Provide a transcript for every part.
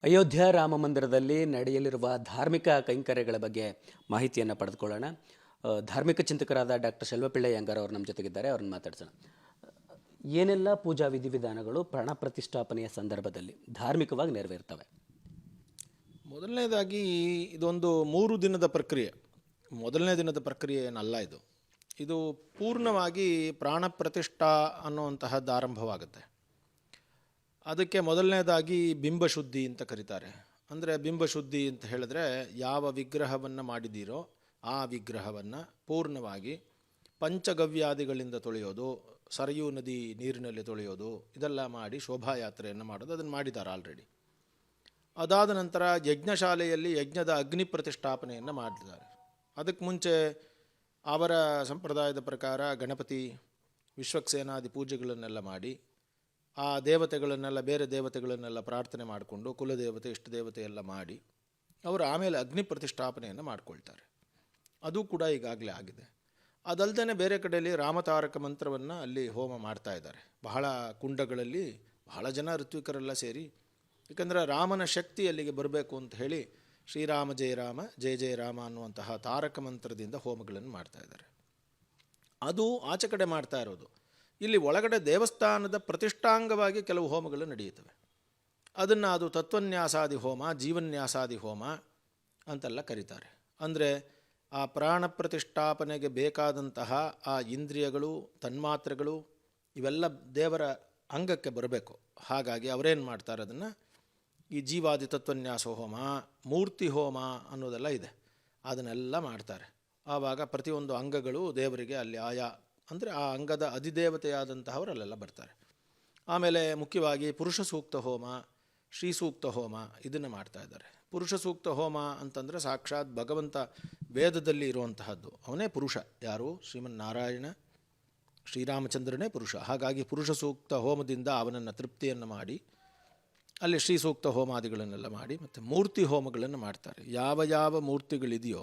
ಅಯೋಧ್ಯ ರಾಮ ಮಂದಿರದಲ್ಲಿ ನಡೆಯಲಿರುವ ಧಾರ್ಮಿಕ ಕೈಂಕರ್ಯಗಳ ಬಗ್ಗೆ ಮಾಹಿತಿಯನ್ನು ಪಡೆದುಕೊಳ್ಳೋಣ. ಧಾರ್ಮಿಕ ಚಿಂತಕರಾದ ಡಾಕ್ಟರ್ ಶೆಲ್ವಪಿಳ್ಳಿ ಅಯ್ಯಂಗಾರ್ ಅವರು ನಮ್ಮ ಜೊತೆಗಿದ್ದಾರೆ. ಅವ್ರನ್ನ ಮಾತಾಡ್ಸೋಣ. ಏನೆಲ್ಲ ಪೂಜಾ ವಿಧಿವಿಧಾನಗಳು ಪ್ರಾಣ ಪ್ರತಿಷ್ಠಾಪನೆಯ ಸಂದರ್ಭದಲ್ಲಿ ಧಾರ್ಮಿಕವಾಗಿ ನೆರವೇರ್ತವೆ? ಮೊದಲನೇದಾಗಿ ಇದೊಂದು 3 ದಿನದ ಪ್ರಕ್ರಿಯೆ. ಮೊದಲನೇ ದಿನದ ಪ್ರಕ್ರಿಯೆ ಏನಲ್ಲ ಇದು ಪೂರ್ಣವಾಗಿ ಪ್ರಾಣ ಪ್ರತಿಷ್ಠಾ ಅನ್ನುವಂತಹದ್ದು ಆರಂಭವಾಗುತ್ತೆ. ಅದಕ್ಕೆ ಮೊದಲನೇದಾಗಿ ಬಿಂಬಶುದ್ಧಿ ಅಂತ ಕರೀತಾರೆ. ಅಂದರೆ ಬಿಂಬಶುದ್ಧಿ ಅಂತ ಹೇಳಿದ್ರೆ ಯಾವ ವಿಗ್ರಹವನ್ನು ಮಾಡಿದ್ದೀರೋ ಆ ವಿಗ್ರಹವನ್ನು ಪೂರ್ಣವಾಗಿ ಪಂಚಗವ್ಯಾದಿಗಳಿಂದ ತೊಳೆಯೋದು, ಸರಯೂ ನದಿ ನೀರಿನಲ್ಲಿ ತೊಳೆಯೋದು, ಇದೆಲ್ಲ ಮಾಡಿ ಶೋಭಾಯಾತ್ರೆಯನ್ನು ಮಾಡೋದು. ಅದನ್ನು ಮಾಡಿದ್ದಾರೆ ಆಲ್ರೆಡಿ. ಅದಾದ ನಂತರ ಯಜ್ಞಶಾಲೆಯಲ್ಲಿ ಯಜ್ಞದ ಅಗ್ನಿ ಪ್ರತಿಷ್ಠಾಪನೆಯನ್ನು ಮಾಡಿದ್ದಾರೆ. ಅದಕ್ಕೆ ಮುಂಚೆ ಅವರ ಸಂಪ್ರದಾಯದ ಪ್ರಕಾರ ಗಣಪತಿ ವಿಶ್ವಕ್ಸೇನಾದಿ ಪೂಜೆಗಳನ್ನೆಲ್ಲ ಮಾಡಿ ಆ ದೇವತೆಗಳನ್ನೆಲ್ಲ ಬೇರೆ ದೇವತೆಗಳನ್ನೆಲ್ಲ ಪ್ರಾರ್ಥನೆ ಮಾಡಿಕೊಂಡು ಕುಲದೇವತೆ ಇಷ್ಟ ದೇವತೆ ಎಲ್ಲ ಮಾಡಿ ಅವರು ಆಮೇಲೆ ಅಗ್ನಿ ಪ್ರತಿಷ್ಠಾಪನೆಯನ್ನು ಮಾಡಿಕೊಳ್ತಾರೆ. ಅದು ಕೂಡ ಈಗಾಗಲೇ ಆಗಿದೆ. ಅದಲ್ಲದೆ ಬೇರೆ ಕಡೆಯಲ್ಲಿ ರಾಮತಾರಕ ಮಂತ್ರವನ್ನು ಅಲ್ಲಿ ಹೋಮ ಮಾಡ್ತಾ ಇದ್ದಾರೆ. ಬಹಳ ಕುಂಡಗಳಲ್ಲಿ ಬಹಳ ಜನ ಋತ್ವಿಕರೆಲ್ಲ ಸೇರಿ, ಏಕೆಂದರೆ ರಾಮನ ಶಕ್ತಿ ಅಲ್ಲಿಗೆ ಬರಬೇಕು ಅಂತ ಹೇಳಿ ಶ್ರೀರಾಮ ಜಯ ರಾಮ ಜಯ ಜಯ ರಾಮ ಅನ್ನುವಂತಹ ತಾರಕ ಮಂತ್ರದಿಂದ ಹೋಮಗಳನ್ನು ಮಾಡ್ತಾ ಇದ್ದಾರೆ. ಅದು ಆಚೆ ಕಡೆ ಮಾಡ್ತಾ ಇರೋದು. ಇಲ್ಲಿ ಒಳಗಡೆ ದೇವಸ್ಥಾನದ ಪ್ರತಿಷ್ಠಾಂಗವಾಗಿ ಕೆಲವು ಹೋಮಗಳು ನಡೆಯುತ್ತವೆ. ಅದು ತತ್ವನ್ಯಾಸಾದಿ ಹೋಮ, ಜೀವನ್ಯಾಸಾದಿ ಹೋಮ ಅಂತೆಲ್ಲ ಕರೀತಾರೆ. ಅಂದರೆ ಆ ಪ್ರಾಣ ಪ್ರತಿಷ್ಠಾಪನೆಗೆ ಬೇಕಾದಂತಹ ಆ ಇಂದ್ರಿಯಗಳು, ತನ್ಮಾತ್ರೆಗಳು ಇವೆಲ್ಲ ದೇವರ ಅಂಗಕ್ಕೆ ಬರಬೇಕು. ಹಾಗಾಗಿ ಅವರೇನು ಮಾಡ್ತಾರೆ, ಅದನ್ನು ಈ ಜೀವಾದಿ ತತ್ವನ್ಯಾಸ ಹೋಮ, ಮೂರ್ತಿ ಹೋಮ ಅನ್ನೋದೆಲ್ಲ ಇದೆ, ಅದನ್ನೆಲ್ಲ ಮಾಡ್ತಾರೆ. ಆವಾಗ ಪ್ರತಿಯೊಂದು ಅಂಗಗಳು ದೇವರಿಗೆ ಅಲ್ಲಿ ಆಯಾ ಅಂದರೆ ಆ ಅಂಗದ ಅಧಿದೇವತೆಯಾದಂತಹವರಲ್ಲೆಲ್ಲ ಬರ್ತಾರೆ. ಆಮೇಲೆ ಮುಖ್ಯವಾಗಿ ಪುರುಷ ಸೂಕ್ತ ಹೋಮ, ಶ್ರೀ ಸೂಕ್ತ ಹೋಮ ಇದನ್ನು ಮಾಡ್ತಾ ಇದ್ದಾರೆ. ಪುರುಷ ಸೂಕ್ತ ಹೋಮ ಅಂತಂದರೆ ಸಾಕ್ಷಾತ್ ಭಗವಂತ ವೇದದಲ್ಲಿ ಇರುವಂತಹದ್ದು. ಅವನೇ ಪುರುಷ. ಯಾರು? ಶ್ರೀಮನ್ನಾರಾಯಣ ಶ್ರೀರಾಮಚಂದ್ರನೇ ಪುರುಷ. ಹಾಗಾಗಿ ಪುರುಷ ಸೂಕ್ತ ಹೋಮದಿಂದ ಅವನನ್ನು ತೃಪ್ತಿಯನ್ನು ಮಾಡಿ ಅಲ್ಲಿ ಶ್ರೀ ಸೂಕ್ತ ಹೋಮಾದಿಗಳನ್ನೆಲ್ಲ ಮಾಡಿ ಮತ್ತು ಮೂರ್ತಿ ಹೋಮಗಳನ್ನು ಮಾಡ್ತಾರೆ. ಯಾವ ಯಾವ ಮೂರ್ತಿಗಳಿದೆಯೋ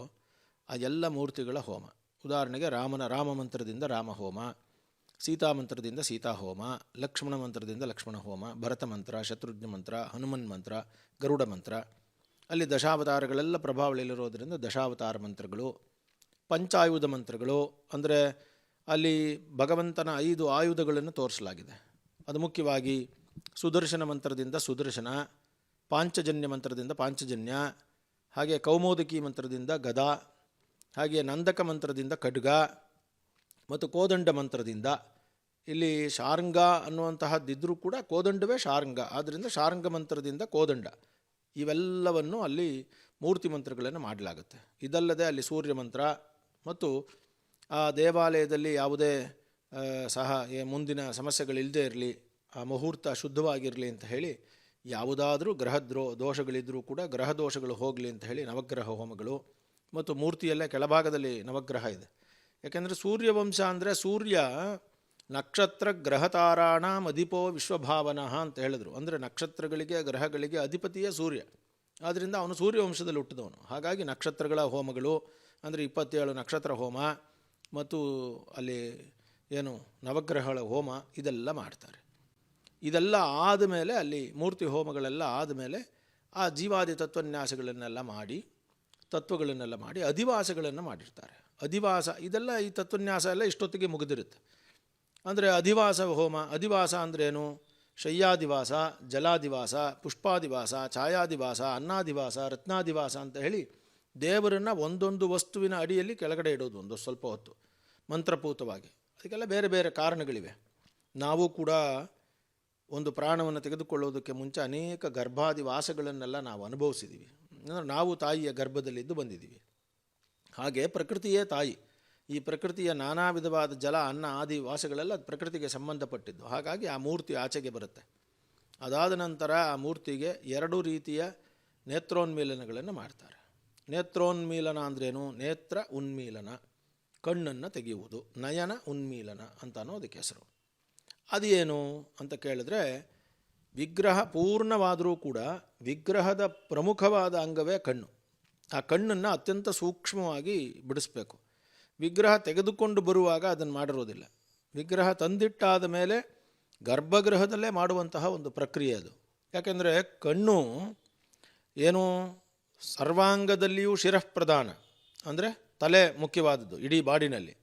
ಆ ಎಲ್ಲ ಮೂರ್ತಿಗಳ ಹೋಮ. ಉದಾಹರಣೆಗೆ ರಾಮ ಮಂತ್ರದಿಂದ ರಾಮ ಹೋಮ, ಸೀತಾ ಮಂತ್ರದಿಂದ ಸೀತಾ ಹೋಮ, ಲಕ್ಷ್ಮಣ ಮಂತ್ರದಿಂದ ಲಕ್ಷ್ಮಣ ಹೋಮ, ಭರತ ಮಂತ್ರ, ಶತ್ರುಘ್ನ ಮಂತ್ರ, ಹನುಮನ್ ಮಂತ್ರ, ಗರುಡ ಮಂತ್ರ. ಅಲ್ಲಿ ದಶಾವತಾರಗಳೆಲ್ಲ ಪ್ರಭಾವಳಿಲಿರೋದರಿಂದ ದಶಾವತಾರ ಮಂತ್ರಗಳು, ಪಂಚಾಯುಧ ಮಂತ್ರಗಳು. ಅಂದರೆ ಅಲ್ಲಿ ಭಗವಂತನ 5 ಆಯುಧಗಳನ್ನು ತೋರಿಸಲಾಗಿದೆ. ಅದು ಮುಖ್ಯವಾಗಿ ಸುದರ್ಶನ ಮಂತ್ರದಿಂದ ಸುದರ್ಶನ, ಪಾಂಚಜನ್ಯ ಮಂತ್ರದಿಂದ ಪಾಂಚಜನ್ಯ, ಹಾಗೆ ಕೌಮೋದಕಿ ಮಂತ್ರದಿಂದ ಗದಾ, ಹಾಗೆ ನಂದಕ ಮಂತ್ರದಿಂದ ಖಡ್ಗ ಮತ್ತು ಕೋದಂಡ ಮಂತ್ರದಿಂದ. ಇಲ್ಲಿ ಶಾರ್ಂಗ ಅನ್ನುವಂತಹದ್ದಿದ್ದರೂ ಕೂಡ ಕೋದಂಡವೇ ಶಾರ್ಂಗ, ಆದ್ದರಿಂದ ಶಾರ್ಂಗ ಮಂತ್ರದಿಂದ ಕೋದಂಡ. ಇವೆಲ್ಲವನ್ನು ಅಲ್ಲಿ ಮೂರ್ತಿ ಮಂತ್ರಗಳನ್ನು ಮಾಡಲಾಗುತ್ತೆ. ಇದಲ್ಲದೆ ಅಲ್ಲಿ ಸೂರ್ಯ ಮಂತ್ರ ಮತ್ತು ಆ ದೇವಾಲಯದಲ್ಲಿ ಯಾವುದೇ ಮುಂದಿನ ಸಮಸ್ಯೆಗಳಿಲ್ಲದೆ ಇರಲಿ, ಆ ಮುಹೂರ್ತ ಶುದ್ಧವಾಗಿರಲಿ ಅಂತ ಹೇಳಿ ಯಾವುದಾದ್ರೂ ದೋಷಗಳಿದ್ದರೂ ಕೂಡ ಗ್ರಹ ದೋಷಗಳು ಹೋಗಲಿ ಅಂತ ಹೇಳಿ ನವಗ್ರಹ ಹೋಮಗಳು. ಮತ್ತು ಮೂರ್ತಿಯಲ್ಲೇ ಕೆಳಭಾಗದಲ್ಲಿ ನವಗ್ರಹ ಇದೆ. ಯಾಕೆಂದರೆ ಸೂರ್ಯವಂಶ ಅಂದರೆ ಸೂರ್ಯ ನಕ್ಷತ್ರ ಗ್ರಹತಾರಾಣ ಅಧಿಪೋ ವಿಶ್ವಭಾವನಃ ಅಂತ ಹೇಳಿದ್ರು. ಅಂದರೆ ನಕ್ಷತ್ರಗಳಿಗೆ ಗ್ರಹಗಳಿಗೆ ಅಧಿಪತಿಯೇ ಸೂರ್ಯ. ಆದ್ದರಿಂದ ಅವನು ಸೂರ್ಯವಂಶದಲ್ಲಿ ಹುಟ್ಟಿದವನು. ಹಾಗಾಗಿ ನಕ್ಷತ್ರಗಳ ಹೋಮಗಳು ಅಂದರೆ 27 ನಕ್ಷತ್ರ ಹೋಮ ಮತ್ತು ಅಲ್ಲಿ ನವಗ್ರಹಗಳ ಹೋಮ ಇದೆಲ್ಲ ಮಾಡ್ತಾರೆ. ಇದೆಲ್ಲ ಆದಮೇಲೆ ಅಲ್ಲಿ ಮೂರ್ತಿ ಹೋಮಗಳೆಲ್ಲ ಆದಮೇಲೆ ಆ ಜೀವಾದಿ ತತ್ವನ್ಯಾಸಗಳನ್ನೆಲ್ಲ ಮಾಡಿ ಅಧಿವಾಸಗಳನ್ನು ಮಾಡಿರ್ತಾರೆ. ಅಧಿವಾಸ ಇದೆಲ್ಲ ಈ ತತ್ವನ್ಯಾಸ ಎಲ್ಲ ಇಷ್ಟೊತ್ತಿಗೆ ಮುಗಿದಿರುತ್ತೆ. ಅಂದರೆ ಅಧಿವಾಸ ಹೋಮ. ಅಧಿವಾಸ ಅಂದ್ರೇನು? ಶಯ್ಯಾದಿವಾಸ, ಜಲಾದಿವಾಸ, ಪುಷ್ಪಾದಿವಾಸ, ಛಾಯಾದಿವಾಸ, ಅನ್ನಾದಿವಾಸ, ರತ್ನಾದಿವಾಸ ಅಂತ ಹೇಳಿ ದೇವರನ್ನು ಒಂದೊಂದು ವಸ್ತುವಿನ ಅಡಿಯಲ್ಲಿ ಕೆಳಗಡೆ ಇಡೋದು ಒಂದು ಸ್ವಲ್ಪ ಹೊತ್ತು ಮಂತ್ರಪೂತವಾಗಿ. ಅದಕ್ಕೆಲ್ಲ ಬೇರೆ ಬೇರೆ ಕಾರಣಗಳಿವೆ. ನಾವು ಕೂಡ ಒಂದು ಪ್ರಾಣವನ್ನು ತೆಗೆದುಕೊಳ್ಳೋದಕ್ಕೆ ಮುಂಚೆ ಅನೇಕ ಗರ್ಭಾದಿವಾಸಗಳನ್ನೆಲ್ಲ ನಾವು ಅನುಭವಿಸಿದ್ದೀವಿ. ನಾವು ತಾಯಿಯ ಗರ್ಭದಲ್ಲಿದ್ದು ಬಂದಿದ್ದೀವಿ. ಹಾಗೆ ಪ್ರಕೃತಿಯೇ ತಾಯಿ. ಈ ಪ್ರಕೃತಿಯ ನಾನಾ ವಿಧವಾದ ಜಲ, ಅನ್ನ ಆದಿ ವಾಸಗಳೆಲ್ಲ ಪ್ರಕೃತಿಗೆ ಸಂಬಂಧಪಟ್ಟಿದ್ದು. ಹಾಗಾಗಿ ಆ ಮೂರ್ತಿ ಆಚೆಗೆ ಬರುತ್ತೆ. ಅದಾದ ನಂತರ ಆ ಮೂರ್ತಿಗೆ 2 ರೀತಿಯ ನೇತ್ರೋನ್ಮೀಲನಗಳನ್ನು ಮಾಡ್ತಾರೆ. ನೇತ್ರೋನ್ಮೀಲನ ಅಂದ್ರೇನು? ನೇತ್ರ ಉನ್ಮೀಲನ, ಕಣ್ಣನ್ನು ತೆಗೆಯುವುದು. ನಯನ ಉನ್ಮೀಲನ ಅಂತ ಅನ್ನೋದಕ್ಕೆ ಹೆಸರು. ಅದೇನು ಅಂತ ಕೇಳಿದ್ರೆ, ವಿಗ್ರಹ ಪೂರ್ಣವಾದರೂ ಕೂಡ ವಿಗ್ರಹದ ಪ್ರಮುಖವಾದ ಅಂಗವೇ ಕಣ್ಣು. ಆ ಕಣ್ಣನ್ನು ಅತ್ಯಂತ ಸೂಕ್ಷ್ಮವಾಗಿ ಬಿಡಿಸ್ಬೇಕು. ವಿಗ್ರಹ ತೆಗೆದುಕೊಂಡು ಬರುವಾಗ ಅದನ್ನು ಮಾಡಿರೋದಿಲ್ಲ. ವಿಗ್ರಹ ತಂದಿಟ್ಟಾದ ಮೇಲೆ ಗರ್ಭಗೃಹದಲ್ಲೇ ಮಾಡುವಂತಹ ಒಂದು ಪ್ರಕ್ರಿಯೆ ಅದು. ಯಾಕೆಂದರೆ ಕಣ್ಣು ಏನು ಸರ್ವಾಂಗದಲ್ಲಿಯೂ ಶಿರಃಪ್ರಧಾನ ಅಂದರೆ ತಲೆ ಮುಖ್ಯವಾದದ್ದು ಇಡೀ ಬಾಡಿನಲ್ಲಿ.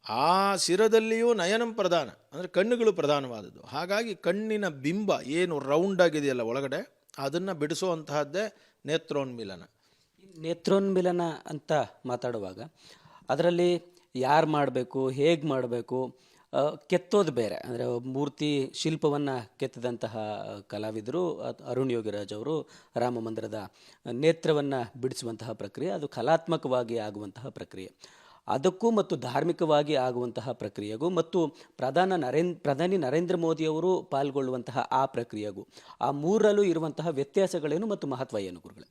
ಆ ಶಿರದಲ್ಲಿಯೂ ನಯನಂ ಪ್ರಧಾನ ಅಂದರೆ ಕಣ್ಣುಗಳು ಪ್ರಧಾನವಾದದ್ದು. ಹಾಗಾಗಿ ಕಣ್ಣಿನ ಬಿಂಬ ಏನು ರೌಂಡ್ ಆಗಿದೆಯಲ್ಲ ಒಳಗಡೆ, ಅದನ್ನು ಬಿಡಿಸುವಂತಹದ್ದೇ ನೇತ್ರೋನ್ಮಿಲನ. ನೇತ್ರೋನ್ಮಿಲನ ಅಂತ ಮಾತಾಡುವಾಗ ಅದರಲ್ಲಿ ಯಾರು ಮಾಡಬೇಕು, ಹೇಗೆ ಮಾಡಬೇಕು, ಕೆತ್ತೋದು ಬೇರೆ. ಅಂದರೆ ಮೂರ್ತಿ ಶಿಲ್ಪವನ್ನು ಕೆತ್ತಿದಂತಹ ಕಲಾವಿದರು ಅರುಣ್ ಯೋಗಿರಾಜ್ ಅವರು ರಾಮ ಮಂದಿರದ ನೇತ್ರವನ್ನು ಬಿಡಿಸುವಂತಹ ಪ್ರಕ್ರಿಯೆ, ಅದು ಕಲಾತ್ಮಕವಾಗಿ ಆಗುವಂತಹ ಪ್ರಕ್ರಿಯೆ. ಅದಕ್ಕೂ ಮತ್ತು ಧಾರ್ಮಿಕವಾಗಿ ಆಗುವಂತಹ ಪ್ರಕ್ರಿಯೆಗೂ ಮತ್ತು ಪ್ರಧಾನಿ ನರೇಂದ್ರ ಮೋದಿಯವರು ಪಾಲ್ಗೊಳ್ಳುವಂತಹ ಆ ಪ್ರಕ್ರಿಯೆಗೂ, ಆ ಮೂರಲ್ಲೂ ಇರುವಂತಹ ವ್ಯತ್ಯಾಸಗಳೇನು ಮತ್ತು ಮಹತ್ವ ಏನು ಗುರುಗಳೇ?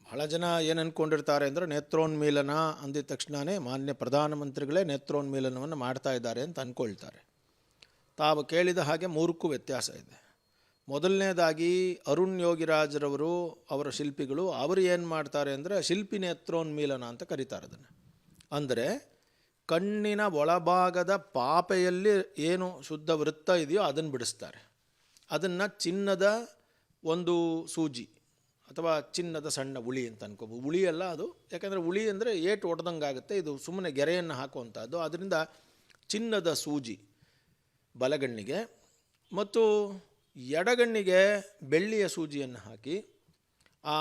ಬಹಳ ಜನ ಏನು ಅಂದ್ಕೊಂಡಿರ್ತಾರೆ ಅಂದರೆ ನೇತ್ರೋನ್ಮೀಲನ ಅಂದಿದ ತಕ್ಷಣವೇ ಮಾನ್ಯ ಪ್ರಧಾನಮಂತ್ರಿಗಳೇ ನೇತ್ರೋನ್ಮೀಲನವನ್ನು ಮಾಡ್ತಾ ಇದ್ದಾರೆ ಅಂತ ಅಂದ್ಕೊಳ್ತಾರೆ. ತಾವು ಕೇಳಿದ ಹಾಗೆ ಮೂರಕ್ಕೂ ವ್ಯತ್ಯಾಸ ಇದೆ. ಮೊದಲನೇದಾಗಿ ಅರುಣ್ ಯೋಗಿರಾಜ್ರವರು, ಅವರ ಶಿಲ್ಪಿಗಳು, ಅವರು ಏನು ಮಾಡ್ತಾರೆ ಅಂದರೆ ಶಿಲ್ಪಿ ನೇತ್ರೋನ್ಮೀಲನ ಅಂತ ಕರೀತಾರೆ ಅದನ್ನು. ಅಂದರೆ ಕಣ್ಣಿನ ಒಳಭಾಗದ ಪಾಪೆಯಲ್ಲಿ ಏನು ಶುದ್ಧ ವೃತ್ತ ಇದೆಯೋ ಅದನ್ನು ಬಿಡಿಸ್ತಾರೆ. ಅದನ್ನು ಚಿನ್ನದ ಒಂದು ಸೂಜಿ ಅಥವಾ ಚಿನ್ನದ ಸಣ್ಣ ಉಳಿ ಅಂತ ಅನ್ಕೋಬೋದು. ಉಳಿಯಲ್ಲ ಅದು, ಯಾಕಂದರೆ ಉಳಿ ಅಂದರೆ ಏಟು ಹೊಡೆದಂಗೆ ಆಗುತ್ತೆ, ಇದು ಸುಮ್ಮನೆ ಗೆರೆಯನ್ನು ಹಾಕುವಂಥದ್ದು. ಅದರಿಂದ ಚಿನ್ನದ ಸೂಜಿ ಬಲಗಣ್ಣಿಗೆ ಮತ್ತು ಎಡಗಣ್ಣಿಗೆ ಬೆಳ್ಳಿಯ ಸೂಜಿಯನ್ನು ಹಾಕಿ ಆ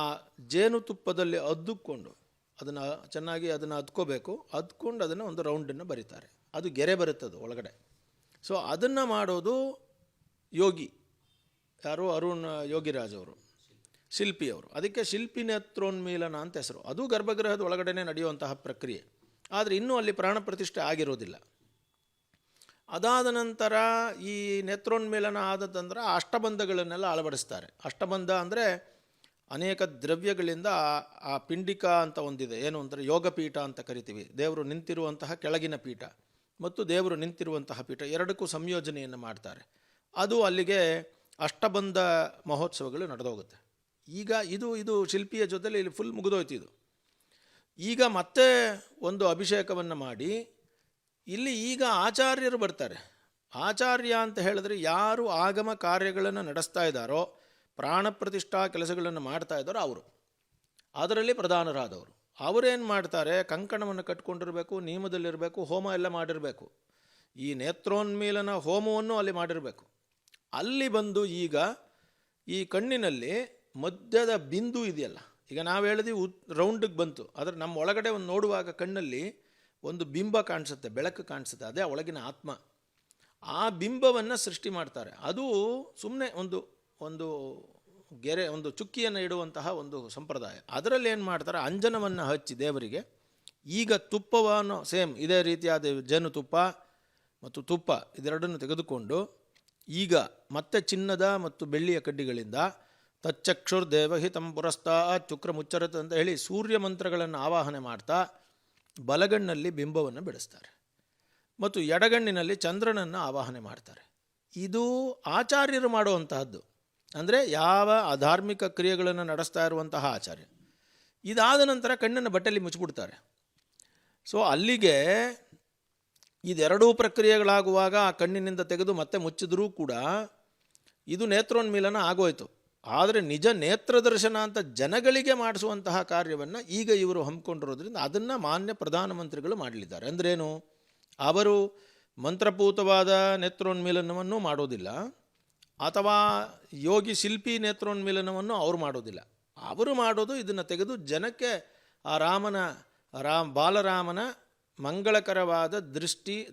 ಜೇನುತುಪ್ಪದಲ್ಲಿ ಅದ್ದುಕೊಂಡು ಅದನ್ನು ಚೆನ್ನಾಗಿ ಅದನ್ನು ಅದ್ಕೋಬೇಕು. ಅದ್ಕೊಂಡು ಅದನ್ನು ಒಂದು ರೌಂಡನ್ನು ಬರೀತಾರೆ, ಅದು ಗೆರೆ ಬರುತ್ತದೆ ಒಳಗಡೆ. ಸೊ ಅದನ್ನು ಮಾಡೋದು ಯೋಗಿ, ಯಾರು ಅರುಣ್ ಯೋಗಿರಾಜ್ ಅವರು, ಶಿಲ್ಪಿಯವರು. ಅದಕ್ಕೆ ಶಿಲ್ಪಿ ನೇತ್ರೋನ್ಮೀಲನ ಅಂತ ಹೆಸರು. ಅದು ಗರ್ಭಗೃಹದ ಒಳಗಡೆ ನಡೆಯುವಂತಹ ಪ್ರಕ್ರಿಯೆ. ಆದರೆ ಇನ್ನೂ ಅಲ್ಲಿ ಪ್ರಾಣ ಪ್ರತಿಷ್ಠೆ ಆಗಿರೋದಿಲ್ಲ. ಅದಾದ ನಂತರ ಈ ನೇತ್ರೋನ್ಮೀಲನ ಆದದಂದ್ರೆ ಅಷ್ಟಬಂಧಗಳನ್ನೆಲ್ಲ ಅಳವಡಿಸ್ತಾರೆ. ಅಷ್ಟಬಂಧ ಅಂದರೆ ಅನೇಕ ದ್ರವ್ಯಗಳಿಂದ ಆ ಪಿಂಡಿಕಾ ಅಂತ ಒಂದಿದೆ, ಏನು ಅಂದರೆ ಯೋಗಪೀಠ ಅಂತ ಕರಿತೀವಿ. ದೇವರು ನಿಂತಿರುವಂತಹ ಕೆಳಗಿನ ಪೀಠ ಮತ್ತು ದೇವರು ನಿಂತಿರುವಂತಹ ಪೀಠ ಎರಡಕ್ಕೂ ಸಂಯೋಜನೆಯನ್ನು ಮಾಡ್ತಾರೆ. ಅದು ಅಲ್ಲಿಗೆ ಅಷ್ಟಬಂಧ ಮಹೋತ್ಸವಗಳು ನಡೆದೋಗುತ್ತೆ. ಈಗ ಇದು ಶಿಲ್ಪಿಯ ಜೊತೆಲಿ ಇಲ್ಲಿ ಫುಲ್ ಮುಗಿದೋಯ್ತು ಇದು. ಈಗ ಮತ್ತೆ ಒಂದು ಅಭಿಷೇಕವನ್ನು ಮಾಡಿ ಇಲ್ಲಿ ಈಗ ಆಚಾರ್ಯರು ಬರ್ತಾರೆ. ಆಚಾರ್ಯ ಅಂತ ಹೇಳಿದ್ರೆ ಯಾರು ಆಗಮ ಕಾರ್ಯಗಳನ್ನು ನಡೆಸ್ತಾ ಇದ್ದಾರೋ, ಪ್ರಾಣ ಪ್ರತಿಷ್ಠಾ ಕೆಲಸಗಳನ್ನು ಮಾಡ್ತಾ ಇದ್ದಾರೋ ಅವರು, ಅದರಲ್ಲಿ ಪ್ರಧಾನರಾದವರು. ಅವರೇನು ಮಾಡ್ತಾರೆ, ಕಂಕಣವನ್ನು ಕಟ್ಕೊಂಡಿರಬೇಕು, ನಿಯಮದಲ್ಲಿರಬೇಕು, ಹೋಮ ಎಲ್ಲ ಮಾಡಿರಬೇಕು. ಈ ನೇತ್ರೋನ್ಮೀಲನ ಹೋಮವನ್ನು ಅಲ್ಲಿ ಮಾಡಿರಬೇಕು. ಅಲ್ಲಿ ಬಂದು ಈಗ ಈ ಕಣ್ಣಿನಲ್ಲಿ ಮಧ್ಯದ ಬಿಂದು ಇದೆಯಲ್ಲ, ಈಗ ನಾವು ಹೇಳಿದ್ವಿ ರೌಂಡಿಗೆ ಬಂತು, ಆದರೆ ನಮ್ಮ ಒಳಗಡೆ ಒಂದು ನೋಡುವಾಗ ಕಣ್ಣಲ್ಲಿ ಒಂದು ಬಿಂಬ ಕಾಣಿಸುತ್ತೆ, ಬೆಳಕು ಕಾಣಿಸುತ್ತೆ, ಅದೇ ಒಳಗಿನ ಆತ್ಮ. ಆ ಬಿಂಬವನ್ನು ಸೃಷ್ಟಿ ಮಾಡ್ತಾರೆ. ಅದು ಸುಮ್ಮನೆ ಒಂದು ಗೆರೆ, ಒಂದು ಚುಕ್ಕಿಯನ್ನು ಇಡುವಂತಹ ಒಂದು ಸಂಪ್ರದಾಯ. ಅದರಲ್ಲಿ ಏನು ಮಾಡ್ತಾರೆ, ಅಂಜನವನ್ನು ಹಚ್ಚಿ ದೇವರಿಗೆ, ಈಗ ತುಪ್ಪವನ್ನು ಸೇಮ್ ಇದೇ ರೀತಿಯಾದ ಜೇನುತುಪ್ಪ ಮತ್ತು ತುಪ್ಪ ಇದೆರಡನ್ನು ತೆಗೆದುಕೊಂಡು ಈಗ ಮತ್ತೆ ಚಿನ್ನದ ಮತ್ತು ಬೆಳ್ಳಿಯ ಕಡ್ಡಿಗಳಿಂದ ತಚ್ಚಕ್ಷುರ್ ದೇವಹಿತಂ ಪುರಸ್ತಾ ಚುಕ್ರ ಮುಚ್ಚರತ್ ಅಂತ ಹೇಳಿ ಸೂರ್ಯ ಮಂತ್ರಗಳನ್ನು ಆವಾಹನೆ ಮಾಡ್ತಾ ಬಲಗಣ್ಣಲ್ಲಿ ಬಿಂಬವನ್ನು ಬಿಡಿಸ್ತಾರೆ ಮತ್ತು ಎಡಗಣ್ಣಿನಲ್ಲಿ ಚಂದ್ರನನ್ನು ಆವಾಹನೆ ಮಾಡ್ತಾರೆ. ಇದು ಆಚಾರ್ಯರು ಮಾಡುವಂತಹದ್ದು. ಅಂದರೆ ಯಾವ ಅಧಾರ್ಮಿಕ ಕ್ರಿಯೆಗಳನ್ನು ನಡೆಸ್ತಾ ಇರುವಂತಹ ಆಚಾರ್ಯ. ಇದಾದ ನಂತರ ಕಣ್ಣನ್ನು ಬಟ್ಟೆಯಲ್ಲಿ ಮುಚ್ಚಿಬಿಡ್ತಾರೆ. ಸೊ ಅಲ್ಲಿಗೆ ಇದೆರಡೂ ಪ್ರಕ್ರಿಯೆಗಳಾಗುವಾಗ ಆ ಕಣ್ಣಿನಿಂದ ತೆಗೆದು ಮತ್ತೆ ಮುಚ್ಚಿದ್ರೂ ಕೂಡ ಇದು ನೇತ್ರೋನ್ಮೀಲನ ಆಗೋಯ್ತು. ಆದರೆ ನಿಜ ನೇತ್ರದರ್ಶನ ಅಂತ ಜನಗಳಿಗೆ ಮಾಡಿಸುವಂತಹ ಕಾರ್ಯವನ್ನು ಈಗ ಇವರು ಹಮ್ಮಿಕೊಂಡಿರೋದ್ರಿಂದ ಅದನ್ನು ಮಾನ್ಯ ಪ್ರಧಾನಮಂತ್ರಿಗಳು ಮಾಡಲಿದ್ದಾರೆ. ಅಂದ್ರೇನು, ಅವರು ಮಂತ್ರಪೂತವಾದ ನೇತ್ರೋನ್ಮೀಲನವನ್ನು ಮಾಡೋದಿಲ್ಲ, ಅಥವಾ ಯೋಗಿ ಶಿಲ್ಪಿ ನೇತ್ರೋನ್ಮೀಲನವನ್ನು ಅವರು ಮಾಡೋದಿಲ್ಲ. ಅವರು ಮಾಡೋದು ಇದನ್ನು ತೆಗೆದು ಜನಕ್ಕೆ ಆ ಬಾಲರಾಮನ ಮಂಗಳಕರವಾದ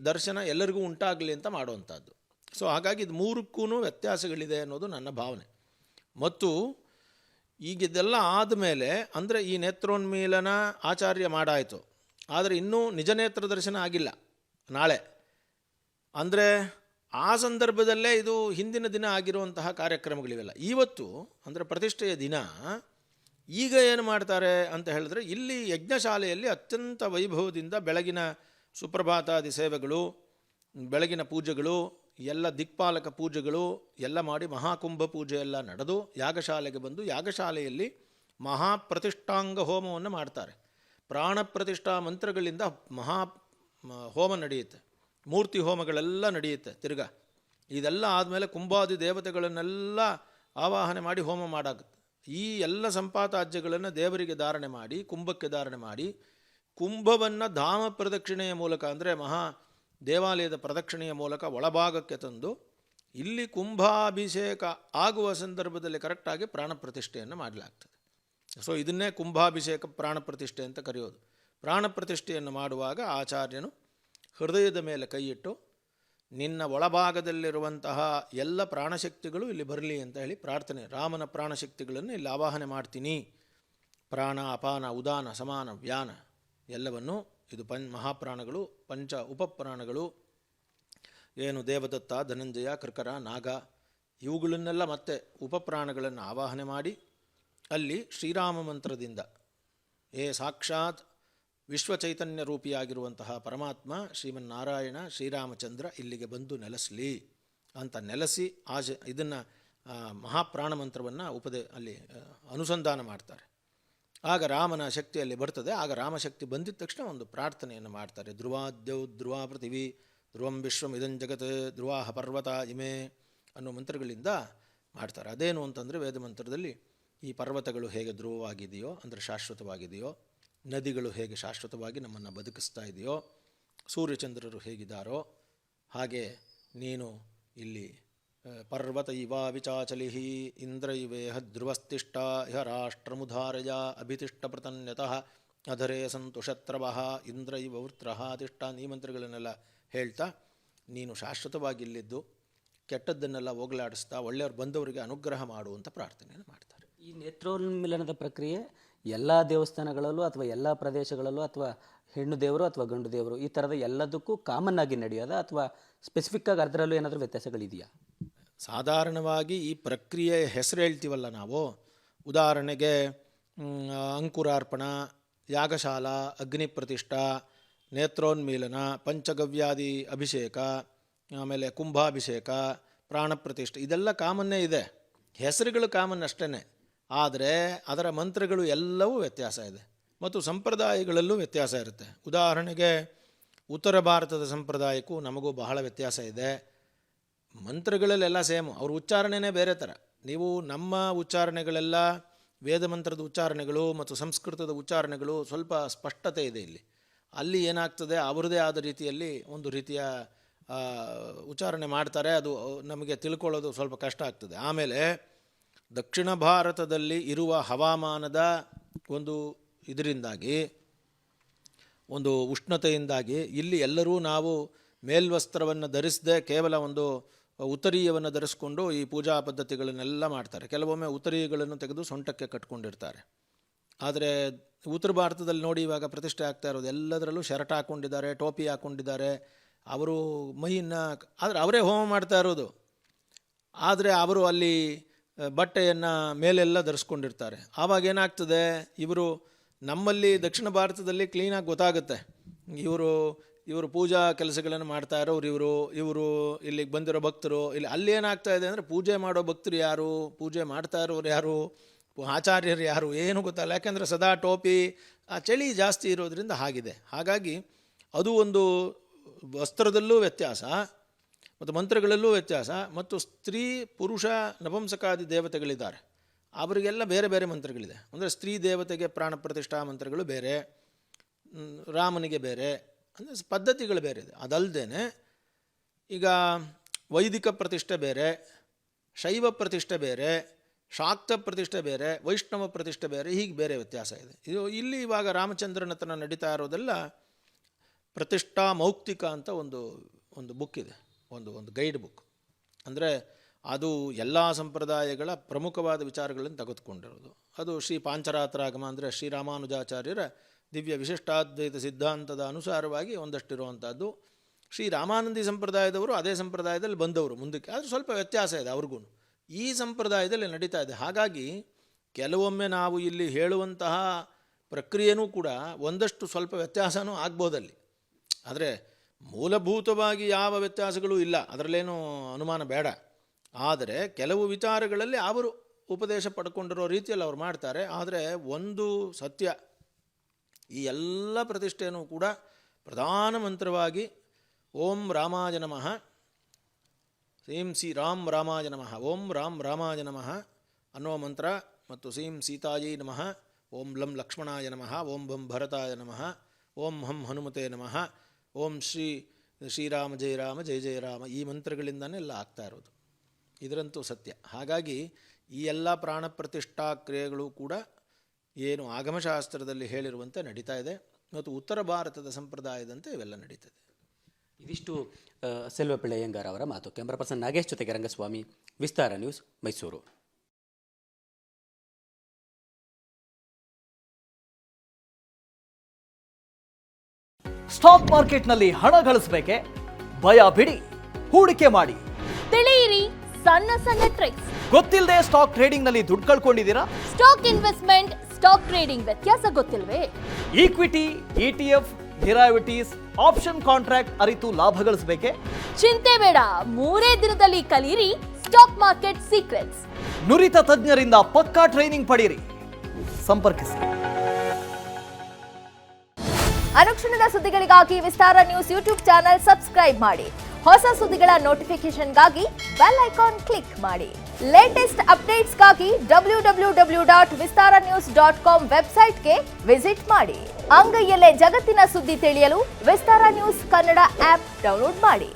ದರ್ಶನ ಎಲ್ಲರಿಗೂ ಉಂಟಾಗಲಿ ಅಂತ ಮಾಡುವಂಥದ್ದು. ಸೊ ಹಾಗಾಗಿ ಇದು ಮೂರಕ್ಕೂ ವ್ಯತ್ಯಾಸಗಳಿದೆ ಅನ್ನೋದು ನನ್ನ ಭಾವನೆ. ಮತ್ತು ಈಗ ಇದೆಲ್ಲ ಆದಮೇಲೆ ಅಂದರೆ ಈ ನೇತ್ರೋನ್ಮೀಲನ ಆಚಾರ್ಯ ಮಾಡಾಯಿತು, ಆದರೆ ಇನ್ನೂ ನಿಜ ನೇತ್ರ ದರ್ಶನ ಆಗಿಲ್ಲ. ನಾಳೆ ಅಂದರೆ ಆ ಸಂದರ್ಭದಲ್ಲೇ ಇದು ಹಿಂದಿನ ದಿನ ಆಗಿರುವಂತಹ ಕಾರ್ಯಕ್ರಮಗಳಿವೆಲ್ಲ ಇವತ್ತು ಅಂದರೆ ಪ್ರತಿಷ್ಠೆಯ ದಿನ. ಈಗ ಏನು ಮಾಡ್ತಾರೆ ಅಂತ ಹೇಳಿದ್ರೆ, ಇಲ್ಲಿ ಯಜ್ಞಶಾಲೆಯಲ್ಲಿ ಅತ್ಯಂತ ವೈಭವದಿಂದ ಬೆಳಗಿನ ಸುಪ್ರಭಾತಾದಿ ಸೇವೆಗಳು, ಬೆಳಗಿನ ಪೂಜೆಗಳು, ಎಲ್ಲ ದಿಕ್ಪಾಲಕ ಪೂಜೆಗಳು ಎಲ್ಲ ಮಾಡಿ ಮಹಾಕುಂಭ ಪೂಜೆ ಎಲ್ಲ ನಡೆದು ಯಾಗಶಾಲೆಗೆ ಬಂದು ಯಾಗಶಾಲೆಯಲ್ಲಿ ಮಹಾಪ್ರತಿಷ್ಠಾಂಗ ಹೋಮವನ್ನು ಮಾಡ್ತಾರೆ. ಪ್ರಾಣ ಪ್ರತಿಷ್ಠಾ ಮಂತ್ರಗಳಿಂದ ಹೋಮ ನಡೆಯುತ್ತೆ, ಮೂರ್ತಿ ಹೋಮಗಳೆಲ್ಲ ನಡೆಯುತ್ತೆ. ತಿರ್ಗಾ ಇದೆಲ್ಲ ಆದಮೇಲೆ ಕುಂಭಾದಿ ದೇವತೆಗಳನ್ನೆಲ್ಲ ಆವಾಹನೆ ಮಾಡಿ ಹೋಮ ಮಾಡಾಗುತ್ತೆ. ಈ ಎಲ್ಲ ಸಂಪಾತಾಜ್ಯಗಳನ್ನು ದೇವರಿಗೆ ಧಾರಣೆ ಮಾಡಿ ಕುಂಭಕ್ಕೆ ಧಾರಣೆ ಮಾಡಿ ಕುಂಭವನ್ನು ಧಾಮ ಪ್ರದಕ್ಷಿಣೆಯ ಮೂಲಕ ಅಂದರೆ ಮಹಾ ದೇವಾಲಯದ ಪ್ರದಕ್ಷಿಣೆಯ ಮೂಲಕ ಒಳಭಾಗಕ್ಕೆ ತಂದು ಇಲ್ಲಿ ಕುಂಭಾಭಿಷೇಕ ಆಗುವ ಸಂದರ್ಭದಲ್ಲಿ ಕರೆಕ್ಟಾಗಿ ಪ್ರಾಣ ಪ್ರತಿಷ್ಠೆಯನ್ನು ಮಾಡಲಾಗ್ತದೆ. ಸೊ ಇದನ್ನೇ ಕುಂಭಾಭಿಷೇಕ ಪ್ರಾಣ ಪ್ರತಿಷ್ಠೆ ಅಂತ ಕರೆಯೋದು. ಪ್ರಾಣ ಪ್ರತಿಷ್ಠೆಯನ್ನು ಮಾಡುವಾಗ ಆಚಾರ್ಯನು ಹೃದಯದ ಮೇಲೆ ಕೈಯಿಟ್ಟು ನಿನ್ನ ಒಳಭಾಗದಲ್ಲಿರುವಂತಹ ಎಲ್ಲ ಪ್ರಾಣಶಕ್ತಿಗಳು ಇಲ್ಲಿ ಬರಲಿ ಅಂತ ಹೇಳಿ ಪ್ರಾರ್ಥನೆ, ರಾಮನ ಪ್ರಾಣಶಕ್ತಿಗಳನ್ನು ಇಲ್ಲಿ ಆವಾಹನೆ ಮಾಡ್ತೀನಿ. ಪ್ರಾಣ, ಅಪಾನ, ಉದಾನ, ಸಮಾನ, ವ್ಯಾನ ಎಲ್ಲವನ್ನೂ ಇದು ಮಹಾಪ್ರಾಣಗಳು, ಪಂಚ ಉಪಪ್ರಾಣಗಳು ಏನು ದೇವದತ್ತ, ಧನಂಜಯ, ಕೃಕರ, ನಾಗ ಇವುಗಳನ್ನೆಲ್ಲ ಮತ್ತೆ ಉಪಪ್ರಾಣಗಳನ್ನು ಆವಾಹನೆ ಮಾಡಿ ಅಲ್ಲಿ ಶ್ರೀರಾಮ ಮಂತ್ರದಿಂದ ಸಾಕ್ಷಾತ್ ವಿಶ್ವಚೈತನ್ಯ ರೂಪಿಯಾಗಿರುವಂತಹ ಪರಮಾತ್ಮ ಶ್ರೀಮನ್ನಾರಾಯಣ ಶ್ರೀರಾಮಚಂದ್ರ ಇಲ್ಲಿಗೆ ಬಂದು ನೆಲೆಸಲಿ ಅಂತ ನೆಲೆಸಿ ಇದನ್ನು ಮಹಾಪ್ರಾಣ ಮಂತ್ರವನ್ನು ಅಲ್ಲಿ ಅನುಸಂಧಾನ ಮಾಡ್ತಾರೆ. ಆಗ ರಾಮನ ಶಕ್ತಿಯಲ್ಲಿ ಬರ್ತದೆ. ಆಗ ರಾಮಶಕ್ತಿ ಬಂದಿದ ತಕ್ಷಣ ಒಂದು ಪ್ರಾರ್ಥನೆಯನ್ನು ಮಾಡ್ತಾರೆ. ಧ್ರುವಾದ್ಯೌ ಧ್ರುವ ಪೃಥಿವಿ ಧ್ರುವಂ ವಿಶ್ವಂ ಇದಂ ಜಗತ್ ಧ್ರುವಾಹ ಪರ್ವತ ಇಮೆ ಅನ್ನೋ ಮಂತ್ರಗಳಿಂದ ಮಾಡ್ತಾರೆ. ಅದೇನು ಅಂತಂದರೆ ವೇದ ಮಂತ್ರದಲ್ಲಿ ಈ ಪರ್ವತಗಳು ಹೇಗೆ ಧ್ರುವವಾಗಿದೆಯೋ ಅಂದರೆ ಶಾಶ್ವತವಾಗಿದೆಯೋ, ನದಿಗಳು ಹೇಗೆ ಶಾಶ್ವತವಾಗಿ ನಮ್ಮನ್ನು ಬದುಕಿಸ್ತಾ ಇದೆಯೋ, ಸೂರ್ಯಚಂದ್ರರು ಹೇಗಿದ್ದಾರೋ ಹಾಗೆ ನೀನು ಇಲ್ಲಿ ಪರ್ವತ ಇವ ವಿಚಾಚಲಿಹಿ ಇಂದ್ರ ಇವೇಹ ಧ್ರುವಸ್ತಿಷ್ಠ ಇಹ ರಾಷ್ಟ್ರಮುಧಾರಯ ಅಭಿತಿಷ್ಠ ಪ್ರತನ್ಯತಃ ಅಧರೇ ಸಂತು ಶತ್ರವಃ ಇಂದ್ರ ಇವ ವೃತ್ರಃ ತಿಷ್ಠ ಈ ಮಂತ್ರಗಳನ್ನೆಲ್ಲ ಹೇಳ್ತಾ ನೀನು ಶಾಶ್ವತವಾಗಿ ಇಲ್ಲಿದ್ದು ಕೆಟ್ಟದ್ದನ್ನೆಲ್ಲ ಹೋಗಲಾಡಿಸ್ತಾ ಒಳ್ಳೆಯವ್ರು ಬಂದವರಿಗೆ ಅನುಗ್ರಹ ಮಾಡುವಂಥ ಪ್ರಾರ್ಥನೆಯನ್ನು ಮಾಡ್ತಾರೆ. ಈ ನೇತ್ರೋನ್ಮಿಲನದ ಪ್ರಕ್ರಿಯೆ ಎಲ್ಲ ದೇವಸ್ಥಾನಗಳಲ್ಲೂ ಅಥವಾ ಎಲ್ಲ ಪ್ರದೇಶಗಳಲ್ಲೂ ಅಥವಾ ಹೆಣ್ಣು ದೇವರು ಅಥವಾ ಗಂಡು ದೇವರು ಈ ಥರದ ಎಲ್ಲದಕ್ಕೂ ಕಾಮನ್ ಆಗಿ ನಡೆಯೋದ ಅಥವಾ ಸ್ಪೆಸಿಫಿಕ್ಕಾಗಿ ಅದರಲ್ಲೂ ಏನಾದರೂ ವ್ಯತ್ಯಾಸಗಳಿದೆಯಾ? ಸಾಧಾರಣವಾಗಿ ಈ ಪ್ರಕ್ರಿಯೆ ಹೆಸರು ಹೇಳ್ತೀವಲ್ಲ ನಾವು, ಉದಾಹರಣೆಗೆ ಅಂಕುರಾರ್ಪಣ, ಯಾಗಶಾಲ, ಅಗ್ನಿ ಪ್ರತಿಷ್ಠಾ, ನೇತ್ರೋನ್ಮೀಲನ, ಪಂಚಗವ್ಯಾದಿ ಅಭಿಷೇಕ, ಆಮೇಲೆ ಕುಂಭಾಭಿಷೇಕ, ಪ್ರಾಣ ಪ್ರತಿಷ್ಠೆ ಇದೆಲ್ಲ ಕಾಮನ್ನೇ ಇದೆ. ಹೆಸರುಗಳು ಕಾಮನ್ ಅಷ್ಟೇ. ಆದರೆ ಅದರ ಮಂತ್ರಗಳು ಎಲ್ಲವೂ ವ್ಯತ್ಯಾಸ ಇದೆ ಮತ್ತು ಸಂಪ್ರದಾಯಗಳಲ್ಲೂ ವ್ಯತ್ಯಾಸ ಇರುತ್ತೆ. ಉದಾಹರಣೆಗೆ ಉತ್ತರ ಭಾರತದ ಸಂಪ್ರದಾಯಕ್ಕೂ ನಮಗೂ ಬಹಳ ವ್ಯತ್ಯಾಸ ಇದೆ. ಮಂತ್ರಗಳಲ್ಲೆಲ್ಲ ಸೇಮು, ಅವ್ರ ಉಚ್ಚಾರಣೆನೇ ಬೇರೆ ಥರ. ನೀವು ನಮ್ಮ ಉಚ್ಚಾರಣೆಗಳೆಲ್ಲ ವೇದ ಮಂತ್ರದ ಉಚ್ಚಾರಣೆಗಳು ಮತ್ತು ಸಂಸ್ಕೃತದ ಉಚ್ಚಾರಣೆಗಳು ಸ್ವಲ್ಪ ಸ್ಪಷ್ಟತೆ ಇದೆ ಇಲ್ಲಿ. ಅಲ್ಲಿ ಏನಾಗ್ತದೆ, ಅವರದೇ ಆದ ರೀತಿಯಲ್ಲಿ ಒಂದು ರೀತಿಯ ಉಚ್ಚಾರಣೆ ಮಾಡ್ತಾರೆ, ಅದು ನಮಗೆ ತಿಳ್ಕೊಳ್ಳೋದು ಸ್ವಲ್ಪ ಕಷ್ಟ ಆಗ್ತದೆ. ಆಮೇಲೆ ದಕ್ಷಿಣ ಭಾರತದಲ್ಲಿ ಇರುವ ಹವಾಮಾನದ ಒಂದು ಇದರಿಂದಾಗಿ, ಒಂದು ಉಷ್ಣತೆಯಿಂದಾಗಿ ಇಲ್ಲಿ ಎಲ್ಲರೂ ನಾವು ಮೇಲ್ವಸ್ತ್ರವನ್ನು ಧರಿಸದೆ ಕೇವಲ ಒಂದು ಉತ್ತರೀಯವನ್ನು ಧರಿಸ್ಕೊಂಡು ಈ ಪೂಜಾ ಪದ್ಧತಿಗಳನ್ನೆಲ್ಲ ಮಾಡ್ತಾರೆ. ಕೆಲವೊಮ್ಮೆ ಉತ್ತರೀಯಗಳನ್ನು ತೆಗೆದು ಸೊಂಟಕ್ಕೆ ಕಟ್ಕೊಂಡಿರ್ತಾರೆ. ಆದರೆ ಉತ್ತರ ಭಾರತದಲ್ಲಿ ನೋಡಿ ಇವಾಗ ಪ್ರತಿಷ್ಠೆ ಆಗ್ತಾ ಇರೋದು ಎಲ್ಲದರಲ್ಲೂ ಶರ್ಟ್ ಹಾಕ್ಕೊಂಡಿದ್ದಾರೆ, ಟೋಪಿ ಹಾಕ್ಕೊಂಡಿದ್ದಾರೆ. ಅವರು ಮೈಯನ್ನು ಆದರೆ ಅವರೇ ಹೋಮ ಮಾಡ್ತಾ ಇರೋದು, ಆದರೆ ಅವರು ಅಲ್ಲಿ ಬಟ್ಟೆಯನ್ನು ಮೇಲೆಲ್ಲ ಧರಿಸ್ಕೊಂಡಿರ್ತಾರೆ. ಆವಾಗ ಏನಾಗ್ತದೆ, ಇವರು ನಮ್ಮಲ್ಲಿ ದಕ್ಷಿಣ ಭಾರತದಲ್ಲಿ ಕ್ಲೀನಾಗಿ ಗೊತ್ತಾಗುತ್ತೆ ಇವರು ಪೂಜಾ ಕೆಲಸಗಳನ್ನು ಮಾಡ್ತಾ ಇರೋರು, ಇವರು ಇಲ್ಲಿಗೆ ಬಂದಿರೋ ಭಕ್ತರು. ಅಲ್ಲಿ ಏನಾಗ್ತಾ ಇದೆ ಅಂದರೆ ಪೂಜೆ ಮಾಡೋ ಭಕ್ತರು ಯಾರು, ಪೂಜೆ ಮಾಡ್ತಾ ಇರೋರು ಯಾರು, ಆಚಾರ್ಯರು ಯಾರು ಏನು ಗೊತ್ತಲ್ಲ. ಯಾಕೆಂದರೆ ಸದಾ ಟೋಪಿ, ಆ ಚಳಿ ಜಾಸ್ತಿ ಇರೋದ್ರಿಂದ ಆಗಿದೆ. ಹಾಗಾಗಿ ಅದು ಒಂದು ವಸ್ತ್ರದಲ್ಲೂ ವ್ಯತ್ಯಾಸ ಮತ್ತು ಮಂತ್ರಗಳಲ್ಲೂ ವ್ಯತ್ಯಾಸ. ಮತ್ತು ಸ್ತ್ರೀ ಪುರುಷ ನಪುಂಸಕಾದಿ ದೇವತೆಗಳಿದ್ದಾರೆ, ಅವರಿಗೆಲ್ಲ ಬೇರೆ ಬೇರೆ ಮಂತ್ರಗಳಿದೆ. ಅಂದರೆ ಸ್ತ್ರೀ ದೇವತೆಗೆ ಪ್ರಾಣ ಪ್ರತಿಷ್ಠಾ ಮಂತ್ರಗಳು ಬೇರೆ, ರಾಮನಿಗೆ ಬೇರೆ, ಅಂದರೆ ಪದ್ಧತಿಗಳು ಬೇರೆ ಇದೆ. ಅದಲ್ಲದೆ ಈಗ ವೈದಿಕ ಪ್ರತಿಷ್ಠೆ ಬೇರೆ, ಶೈವ ಪ್ರತಿಷ್ಠೆ ಬೇರೆ, ಶಾಕ್ತ ಪ್ರತಿಷ್ಠೆ ಬೇರೆ, ವೈಷ್ಣವ ಪ್ರತಿಷ್ಠೆ ಬೇರೆ, ಹೀಗೆ ಬೇರೆ ವ್ಯತ್ಯಾಸ ಇದೆ. ಇದು ಇಲ್ಲಿ ಇವಾಗ ರಾಮಚಂದ್ರನ ಹತ್ರ ನಡೀತಾ ಇರೋದೆಲ್ಲ ಪ್ರತಿಷ್ಠಾ ಮೌಕ್ತಿಕ ಅಂತ ಒಂದು ಬುಕ್ ಇದೆ, ಒಂದು ಗೈಡ್ ಬುಕ್. ಅಂದರೆ ಅದು ಎಲ್ಲ ಸಂಪ್ರದಾಯಗಳ ಪ್ರಮುಖವಾದ ವಿಚಾರಗಳನ್ನು ತೆಗೆದುಕೊಂಡಿರೋದು. ಅದು ಶ್ರೀ ಪಾಂಚರಾತ್ರಾಗಮ ಅಂದರೆ ಶ್ರೀರಾಮಾನುಜಾಚಾರ್ಯರ ದಿವ್ಯ ವಿಶಿಷ್ಟಾದ್ವೈತ ಸಿದ್ಧಾಂತದ ಅನುಸಾರವಾಗಿ ಒಂದಷ್ಟಿರುವಂಥದ್ದು. ಶ್ರೀ ರಾಮಾನಂದಿ ಸಂಪ್ರದಾಯದವರು ಅದೇ ಸಂಪ್ರದಾಯದಲ್ಲಿ ಬಂದವರು ಮುಂದಕ್ಕೆ, ಆದರೆ ಸ್ವಲ್ಪ ವ್ಯತ್ಯಾಸ ಇದೆ ಅವ್ರಿಗೂ. ಈ ಸಂಪ್ರದಾಯದಲ್ಲಿ ನಡೀತಾ ಇದೆ. ಹಾಗಾಗಿ ಕೆಲವೊಮ್ಮೆ ನಾವು ಇಲ್ಲಿ ಹೇಳುವಂತಹ ಪ್ರಕ್ರಿಯೆನೂ ಕೂಡ ಒಂದಷ್ಟು ಸ್ವಲ್ಪ ವ್ಯತ್ಯಾಸವೂ ಆಗ್ಬೋದಲ್ಲಿ. ಆದರೆ ಮೂಲಭೂತವಾಗಿ ಯಾವ ವ್ಯತ್ಯಾಸಗಳೂ ಇಲ್ಲ, ಅದರಲ್ಲೇನೂ ಅನುಮಾನ ಬೇಡ. ಆದರೆ ಕೆಲವು ವಿಚಾರಗಳಲ್ಲಿ ಅವರು ಉಪದೇಶ ಪಡ್ಕೊಂಡಿರೋ ರೀತಿಯಲ್ಲಿ ಅವ್ರು ಮಾಡ್ತಾರೆ. ಆದರೆ ಒಂದು ಸತ್ಯ, ಈ ಎಲ್ಲ ಪ್ರತಿಷ್ಠೆಯೂ ಕೂಡ ಪ್ರಧಾನ ಮಂತ್ರವಾಗಿ ಓಂ ರಾಮಾಯ ನಮಃ, ಶ್ರೀಂ ಶ್ರೀ ರಾಮ್ ರಾಮಾಯ ನಮಃ, ಓಂ ರಾಮ್ ರಾಮಾಯ ನಮಃ ಅನ್ನುವ ಮಂತ್ರ ಮತ್ತು ಸೀಂ ಸೀತಾಯೈ ನಮಃ, ಓಂ ಲಂ ಲಕ್ಷ್ಮಣಾಯ ನಮಃ, ಓಂ ಭಂ ಭರತಾಯ ನಮಃ, ಓಂ ಹಂ ಹನುಮತೆ ನಮಃ, ಓಂ ಶ್ರೀರಾಮ ಜಯ ರಾಮ ಜಯ ಜಯ ರಾಮ, ಈ ಮಂತ್ರಗಳಿಂದನೇ ಎಲ್ಲ ಆಗ್ತಾ ಇರೋದು. ಇದರಂತೂ ಸತ್ಯ. ಹಾಗಾಗಿ ಈ ಎಲ್ಲ ಪ್ರಾಣ ಪ್ರತಿಷ್ಠಾ ಕ್ರಿಯೆಗಳು ಕೂಡ ಏನು ಆಗಮಶಾಸ್ತ್ರದಲ್ಲಿ ಹೇಳಿರುವಂತೆ ನಡೀತಾ ಇದೆ ಮತ್ತು ಉತ್ತರ ಭಾರತದ ಸಂಪ್ರದಾಯದಂತೆ ಇವೆಲ್ಲ ನಡೀತದೆ. ಇದಿಷ್ಟು ಸೆಲ್ವಪಿಳ್ಳೆ ಅಯ್ಯಂಗಾರ್ ಅವರ ಮಾತು. ಕ್ಯಾಮರಾ ಪರ್ಸನ್ ನಾಗೇಶ್ ಜೊತೆಗೆ ರಂಗಸ್ವಾಮಿ, ವಿಸ್ತಾರ ನ್ಯೂಸ್, ಮೈಸೂರು. ಸ್ಟಾಕ್ ಮಾರ್ಕೆಟ್ನಲ್ಲಿ ಹಣ ಗಳಿಸಬೇಕೆ? ಭಯ ಬಿಡಿ, ಹೂಡಿಕೆ ಮಾಡಿ. ತಿಳಿಯಿರಿ ಸಣ್ಣ ಸಣ್ಣ ಟ್ರಿಕ್ಸ್. ಗೊತ್ತಿಲ್ಲದೆ ಸ್ಟಾಕ್ ಟ್ರೇಡಿಂಗ್ ನಲ್ಲಿ ದುಡ್ಡು ಕಳ್ಕೊಂಡಿದ್ದೀರಾ? ಸ್ಟಾಕ್ ಇನ್ವೆಸ್ಟ್ಮೆಂಟ್, ಸ್ಟಾಕ್ ಟ್ರೇಡಿಂಗ್ ವ್ಯತ್ಯಾಸ ಗೊತ್ತಿಲ್ವೇ? Equity, ETF, derivatives, option contract ಅರಿತು ಲಾಭ ಗಳಿಸಬೇಕೆ? ಚಿಂತೆ ಬೇಡ, 3 ದಿನದಲ್ಲಿ ಕಲಿಯಿರಿ ಸ್ಟಾಕ್ ಮಾರ್ಕೆಟ್ ಸೀಕ್ರೆಟ್ಸ್. ನುರಿತ ತಜ್ಞರಿಂದ ಪಕ್ಕಾ ಟ್ರೈನಿಂಗ್ ಪಡೆಯಿರಿ. ಸಂಪರ್ಕಿಸಿ. ಅನುಕ್ಷಣದ ಸುದ್ದಿಗಳಿಗಾಗಿ ವಿಸ್ತಾರ ನ್ಯೂಸ್ ಯೂಟ್ಯೂಬ್ ಚಾನೆಲ್ ಸಬ್ಸ್ಕ್ರೈಬ್ ಮಾಡಿ. ಹೊಸ ಸುದ್ದಿಗಳ ನೋಟಿಫಿಕೇಶನ್ಗಾಗಿ ಬೆಲ್ ಐಕಾನ್ ಕ್ಲಿಕ್ ಮಾಡಿ. ಲೇಟೆಸ್ಟ್ ಅಪ್ಡೇಟ್ಸ್ಗಾಗಿ www.vistaranews.com ವೆಬ್ಸೈಟ್ಗೆ ವಿಸಿಟ್ ಮಾಡಿ. ಅಂಗೈಯಲ್ಲೇ ಜಗತ್ತಿನ ಸುದ್ದಿ ತಿಳಿಯಲು ವಿಸ್ತಾರ ನ್ಯೂಸ್ ಕನ್ನಡ ಆಪ್ ಡೌನ್ಲೋಡ್ ಮಾಡಿ.